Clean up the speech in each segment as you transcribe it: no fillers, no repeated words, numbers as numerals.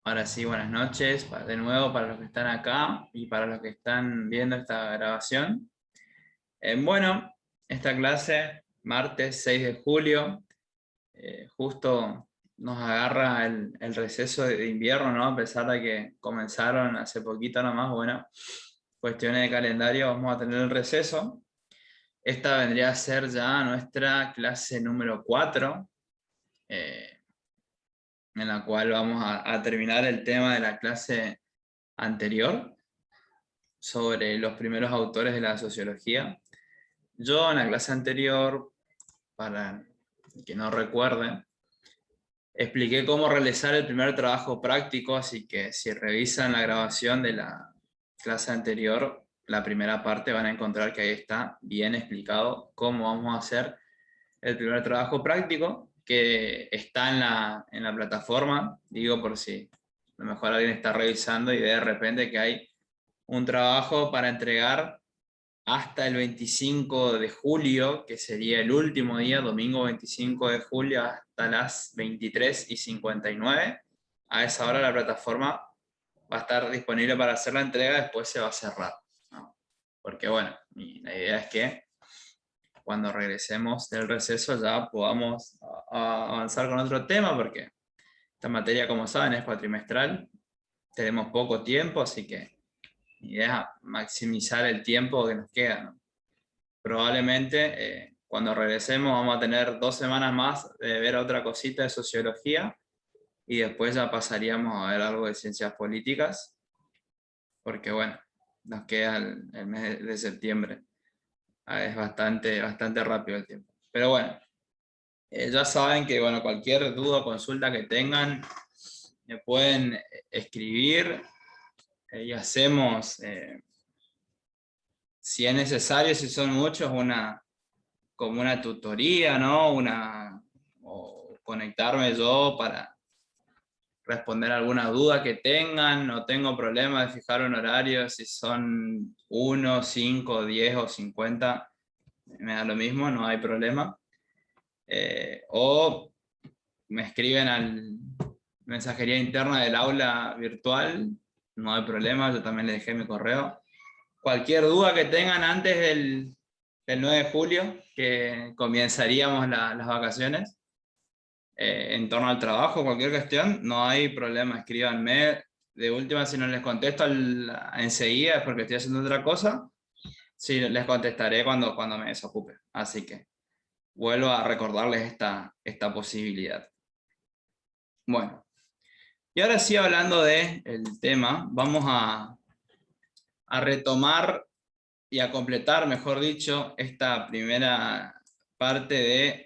Ahora sí, buenas noches de nuevo para los que están acá y para los que están viendo esta grabación. Bueno, esta clase, martes 6 de julio, justo nos agarra el receso de invierno, ¿no? A pesar de que comenzaron hace poquito nomás, bueno, cuestiones de calendario, vamos a tener el receso. Esta vendría a ser ya nuestra clase número 4. En la cual vamos a terminar el tema de la clase anterior sobre los primeros autores de la sociología. Yo en la clase anterior, para el que no recuerde, expliqué cómo realizar el primer trabajo práctico, así que si revisan la grabación de la clase anterior, la primera parte van a encontrar que ahí está bien explicado cómo vamos a hacer el primer trabajo práctico, que está en la plataforma, digo por si a lo mejor alguien está revisando y ve de repente que hay un trabajo para entregar hasta el 25 de julio, que sería el último día, domingo 25 de julio, hasta las 23:59. A esa hora la plataforma va a estar disponible para hacer la entrega, después se va a cerrar, ¿no? Porque bueno, la idea es que cuando regresemos del receso ya podamos avanzar con otro tema, porque esta materia, como saben, es cuatrimestral, tenemos poco tiempo, así que mi idea es maximizar el tiempo que nos queda, ¿no? Probablemente cuando regresemos vamos a tener 2 semanas más de ver otra cosita de sociología y después ya pasaríamos a ver algo de ciencias políticas, porque bueno, nos queda el mes de septiembre. Es bastante rápido el tiempo. Pero bueno, ya saben que bueno, cualquier duda o consulta que tengan me pueden escribir y hacemos, si es necesario, si son muchos, como una tutoría, ¿no? O conectarme yo para responder alguna duda que tengan. No tengo problema de fijar un horario, si son 1, 5, 10 o 50, me da lo mismo, no hay problema. O me escriben al mensajería interna del aula virtual, no hay problema, yo también les dejé mi correo. Cualquier duda que tengan antes del 9 de julio, que comenzaríamos las vacaciones, en torno al trabajo, cualquier cuestión, no hay problema, escríbanme. De última, si no les contesto enseguida es porque estoy haciendo otra cosa, sí, les contestaré cuando me desocupe. Así que vuelvo a recordarles esta posibilidad. Bueno, y ahora sí, hablando del tema, vamos a retomar y a completar, mejor dicho, esta primera parte de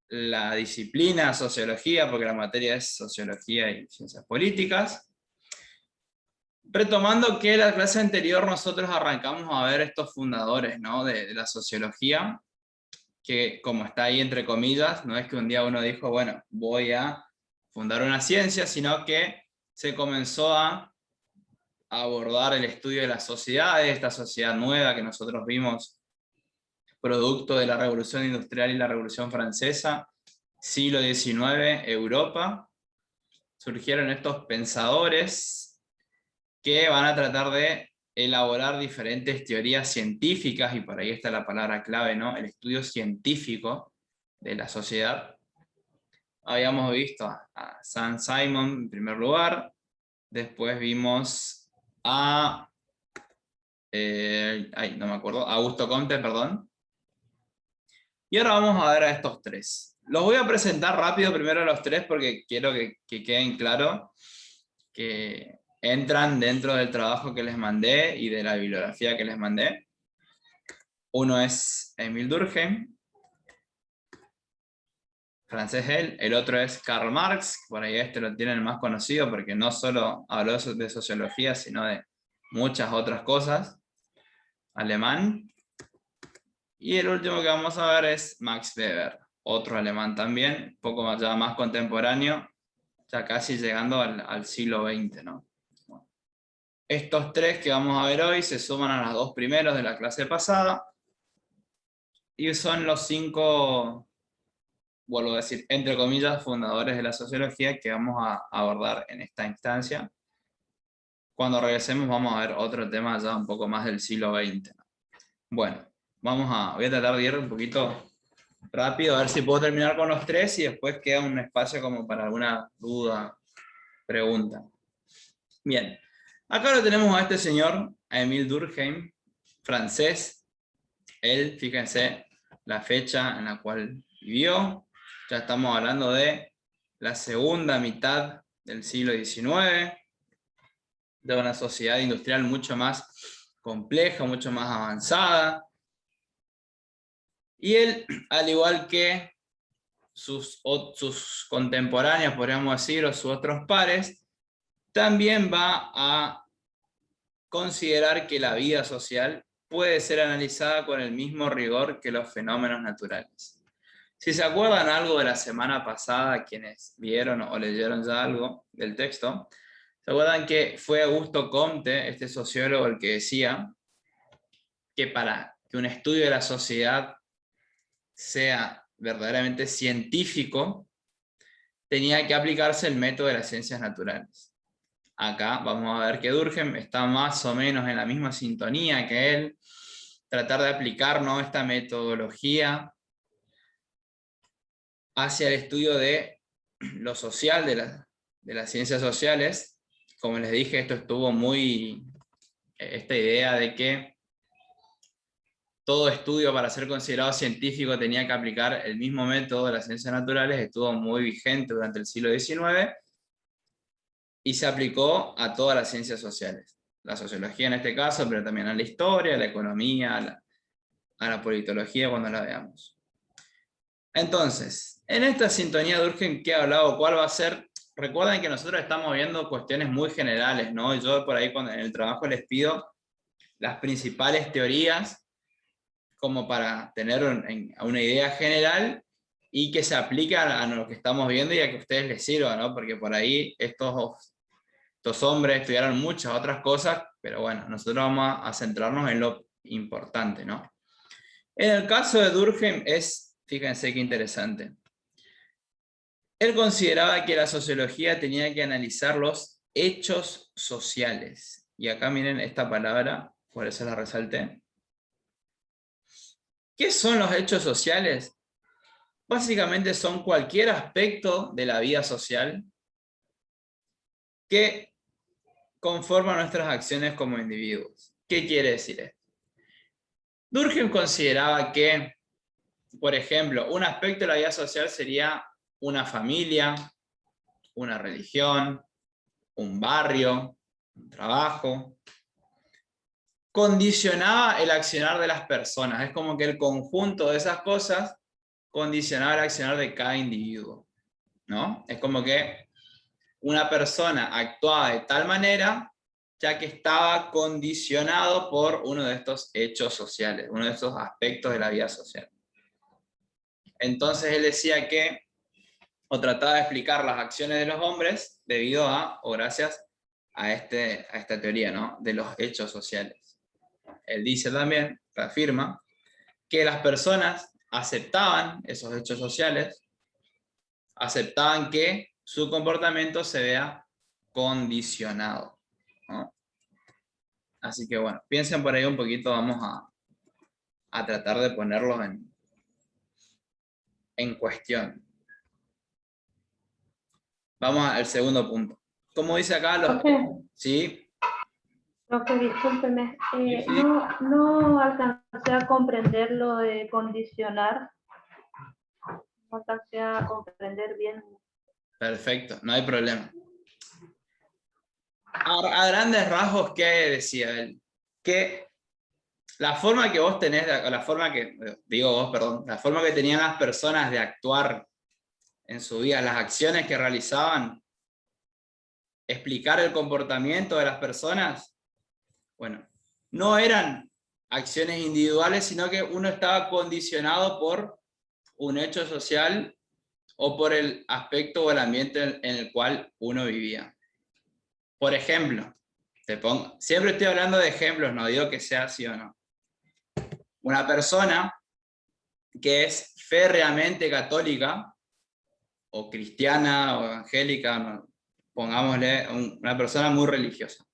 la disciplina sociología, porque la materia es sociología y ciencias políticas. Retomando que la clase anterior nosotros arrancamos a ver estos fundadores, ¿no? de la sociología, que como está ahí entre comillas, no es que un día uno dijo, bueno, voy a fundar una ciencia, sino que se comenzó a abordar el estudio de las sociedades, esta sociedad nueva que nosotros vimos producto de la Revolución Industrial y la Revolución Francesa, siglo XIX, Europa. Surgieron estos pensadores que van a tratar de elaborar diferentes teorías científicas, y por ahí está la palabra clave, ¿no? El estudio científico de la sociedad. Habíamos visto a Saint-Simon en primer lugar, después vimos a no me acuerdo, Augusto Comte, perdón. Y ahora vamos a ver a estos tres. Los voy a presentar rápido primero a los tres porque quiero que queden claro que entran dentro del trabajo que les mandé y de la bibliografía que les mandé. Uno es Émile Durkheim, francés él. El otro es Karl Marx, por ahí este lo tienen más conocido porque no solo habló de sociología, sino de muchas otras cosas, alemán. Y el último que vamos a ver es Max Weber, otro alemán también, un poco más, ya más contemporáneo, ya casi llegando al siglo XX, ¿no? Bueno, estos tres que vamos a ver hoy se suman a los dos primeros de la clase pasada, y son los cinco vuelvo a decir, entre comillas, fundadores de la sociología que vamos a abordar en esta instancia. Cuando regresemos vamos a ver otro tema ya un poco más del siglo XX. Bueno, voy a tratar de ir un poquito rápido, a ver si puedo terminar con los tres y después queda un espacio como para alguna duda, pregunta. Bien, acá lo tenemos a este señor, a Émile Durkheim, francés. Él, fíjense la fecha en la cual vivió, ya estamos hablando de la segunda mitad del siglo XIX, de una sociedad industrial mucho más compleja, mucho más avanzada. Y él, al igual que sus contemporáneos, podríamos decir, o sus otros pares, también va a considerar que la vida social puede ser analizada con el mismo rigor que los fenómenos naturales. Si se acuerdan algo de la semana pasada, quienes vieron o leyeron ya algo del texto, se acuerdan que fue Augusto Comte, este sociólogo, el que decía que para que un estudio de la sociedad sea verdaderamente científico, tenía que aplicarse el método de las ciencias naturales. Acá vamos a ver que Durkheim está más o menos en la misma sintonía que él, tratar de aplicar, ¿no?, esta metodología hacia el estudio de lo social, de las ciencias sociales. Como les dije, esto estuvo esta idea de que todo estudio para ser considerado científico tenía que aplicar el mismo método de las ciencias naturales, estuvo muy vigente durante el siglo XIX, y se aplicó a todas las ciencias sociales. La sociología en este caso, pero también a la historia, a la economía, a la politología cuando la veamos. Entonces, en esta sintonía de Durkheim, ¿qué ha hablado? ¿Cuál va a ser? Recuerden que nosotros estamos viendo cuestiones muy generales, ¿no? Yo por ahí cuando en el trabajo les pido las principales teorías como para tener una idea general y que se aplique a lo que estamos viendo y a que a ustedes les sirva, ¿no? Porque por ahí estos hombres estudiaron muchas otras cosas, pero bueno, nosotros vamos a centrarnos en lo importante, ¿no? En el caso de Durkheim fíjense qué interesante. Él consideraba que la sociología tenía que analizar los hechos sociales. Y acá miren esta palabra, por eso la resalté. ¿Qué son los hechos sociales? Básicamente son cualquier aspecto de la vida social que conforma nuestras acciones como individuos. ¿Qué quiere decir esto? Durkheim consideraba que, por ejemplo, un aspecto de la vida social sería una familia, una religión, un barrio, un trabajo. Condicionaba el accionar de las personas. Es como que el conjunto de esas cosas condicionaba el accionar de cada individuo, ¿no? Es como que una persona actuaba de tal manera ya que estaba condicionado por uno de estos hechos sociales, uno de estos aspectos de la vida social. Entonces él decía que, o trataba de explicar las acciones de los hombres debido a, o gracias a esta teoría, ¿no?, de los hechos sociales. Él dice también, reafirma, que las personas aceptaban esos hechos sociales, aceptaban que su comportamiento se vea condicionado, ¿no? Así que bueno, piensen por ahí un poquito, vamos a tratar de ponerlos en cuestión. Vamos al segundo punto. Como dice acá, ¿sí? Profe, discúlpeme, Sí. no alcancé a comprender lo de condicionar, no alcancé a comprender bien. Perfecto, no hay problema. A grandes rasgos, ¿qué decía él? Que la forma que vos tenés, la forma que tenían las personas de actuar en su vida, las acciones que realizaban, explicar el comportamiento de las personas, bueno, no eran acciones individuales, sino que uno estaba condicionado por un hecho social o por el aspecto o el ambiente en el cual uno vivía. Por ejemplo, siempre estoy hablando de ejemplos, no digo que sea así o no. Una persona que es férreamente católica o cristiana o evangélica, no, pongámosle una persona muy religiosa.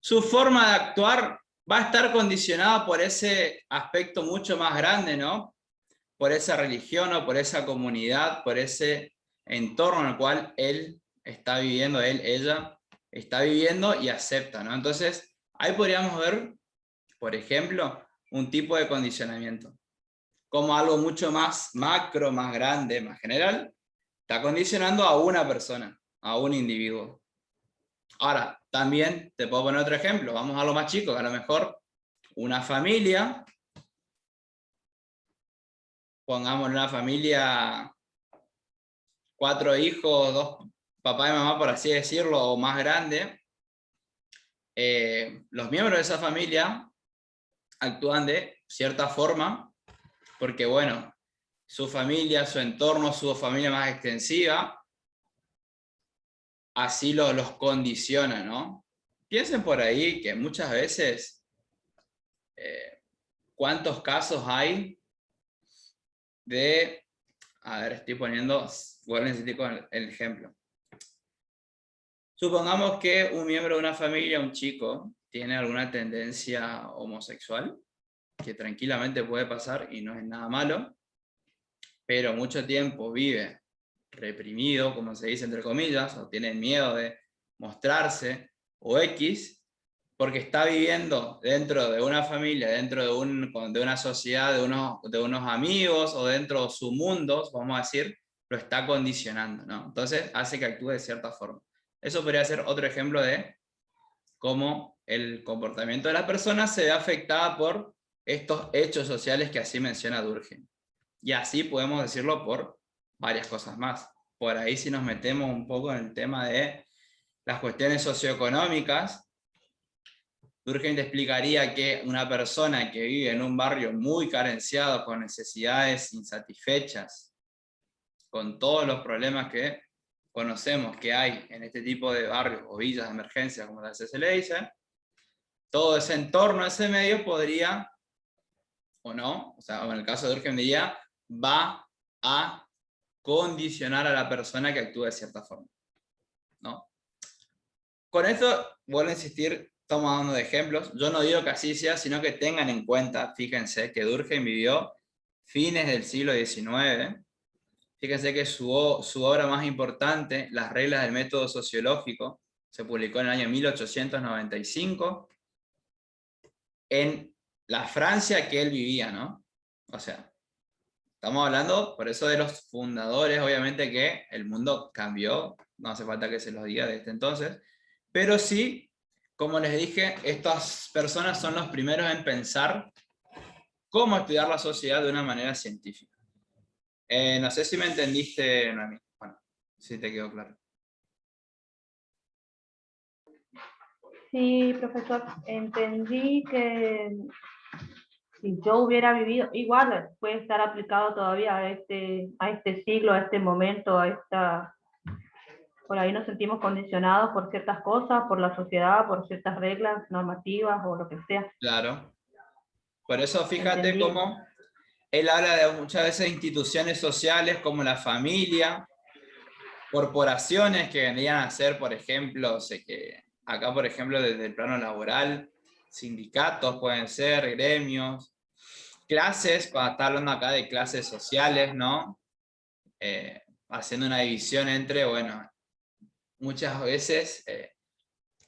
Su forma de actuar va a estar condicionada por ese aspecto mucho más grande, ¿no? Por esa religión o por esa comunidad, por ese entorno en el cual él está viviendo, ella está viviendo y acepta, ¿no? Entonces, ahí podríamos ver, por ejemplo, un tipo de condicionamiento. Como algo mucho más macro, más grande, más general, está condicionando a una persona, a un individuo. Ahora, también te puedo poner otro ejemplo, vamos a lo más chico, a lo mejor una familia, pongamos una familia, 4 hijos, 2 papá y mamá, por así decirlo, o más grande, los miembros de esa familia actúan de cierta forma, porque bueno, su familia, su entorno, su familia más extensiva, así los condiciona, ¿no? Piensen por ahí que muchas veces, ¿cuántos casos hay de, a ver, estoy poniendo, vuelvo a insistir con el ejemplo. Supongamos que un miembro de una familia, un chico, tiene alguna tendencia homosexual, que tranquilamente puede pasar y no es nada malo, pero mucho tiempo vive reprimido, como se dice entre comillas, o tiene miedo de mostrarse, o X, porque está viviendo dentro de una familia, dentro de una sociedad, de unos amigos, o dentro de su mundo, vamos a decir, lo está condicionando, ¿no? Entonces hace que actúe de cierta forma. Eso podría ser otro ejemplo de cómo el comportamiento de la persona se ve afectada por estos hechos sociales que así menciona Durkheim. Y así podemos decirlo por varias cosas más. Por ahí si nos metemos un poco en el tema de las cuestiones socioeconómicas, Durkheim te explicaría que una persona que vive en un barrio muy carenciado, con necesidades insatisfechas, con todos los problemas que conocemos que hay en este tipo de barrios o villas de emergencia, como a se le dice, todo ese entorno, ese medio podría, o no, o sea, en el caso de Durkheim diría, va a condicionar a la persona que actúe de cierta forma, ¿no? Con esto, vuelvo a insistir, estamos dando de ejemplos, yo no digo que así sea, sino que tengan en cuenta, fíjense, que Durkheim vivió fines del siglo XIX, fíjense que su obra más importante, Las reglas del método sociológico, se publicó en el año 1895, en la Francia que él vivía, ¿no? O sea, estamos hablando, por eso, de los fundadores, obviamente que el mundo cambió, no hace falta que se los diga desde entonces, pero sí, como les dije, estas personas son los primeros en pensar cómo estudiar la sociedad de una manera científica. No sé si me entendiste, Noemí. Bueno, si te quedó claro. Sí, profesor, entendí que si yo hubiera vivido, igual puede estar aplicado todavía a este siglo, a este momento, por ahí nos sentimos condicionados por ciertas cosas, por la sociedad, por ciertas reglas normativas o lo que sea. Claro. Por eso fíjate Entendí. cómo él habla de muchas veces instituciones sociales como la familia, corporaciones que vendrían a ser, por ejemplo, sé que acá, por ejemplo, desde el plano laboral, sindicatos pueden ser, gremios, clases, para estar hablando acá de clases sociales, ¿no? Haciendo una división entre, bueno, muchas veces,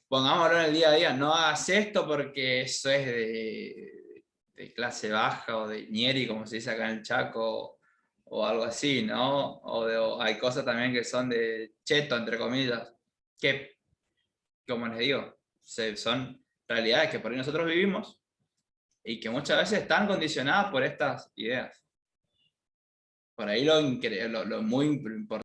pongámoslo en el día a día, no hagas esto porque eso es de clase baja o de ñeri, como se dice acá en el Chaco, o algo así, ¿no? O hay cosas también que son de cheto, entre comillas, que, como les digo, son realidades que por ahí nosotros vivimos y que muchas veces están condicionadas por estas ideas. Por ahí lo muy importante